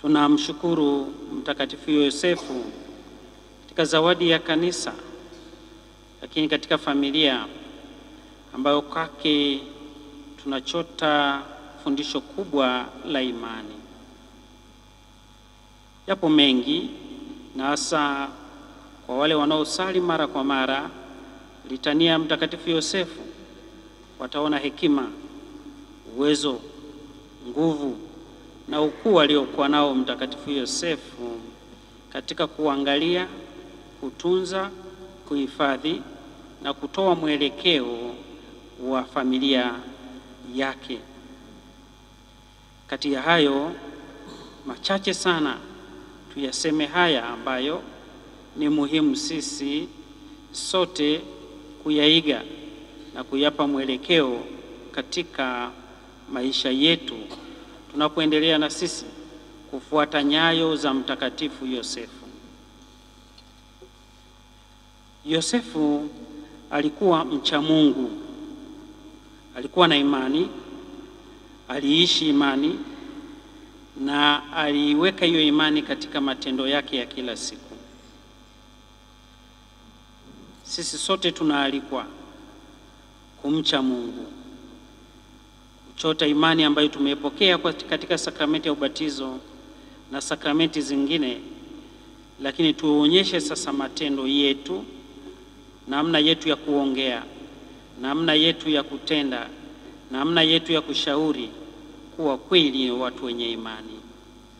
Tunamshukuru Mtakatifu Yosefu katika zawadi ya kanisa, lakini katika familia ambayo kwake tunachota fundisho kubwa la imani. Yapo mengi, na hasa kwa wale wanaosali mara kwa mara litania ya Mtakatifu Yosefu wataona hekima, uwezo, nguvu na ukuu aliokuwa nao Mtakatifu Yosefu katika kuangalia, kutunza, kuhifadhi na kutoa mwelekeo wa familia yake. Kati ya hayo machache sana tuyaseme haya ambayo ni muhimu sisi sote kuyaiga na kuyapa mwelekeo katika maisha yetu tunapoendelea na sisi kufuata nyayo za Mtakatifu Yosefu. Yosefu alikuwa mcha Mungu, alikuwa na imani, aliishi imani na aliweka hiyo imani katika matendo yake ya kila siku. Sisi sote tunaalikwa kumcha Mungu, kuchota imani ambayo tumeipokea katika sakramenti ya ubatizo na sakramenti zingine, lakini tuonyeshe sasa matendo yetu, namna yetu ya kuongea, namna yetu ya kutenda, namna yetu ya kushauri kuwa kweli ni watu wenye imani.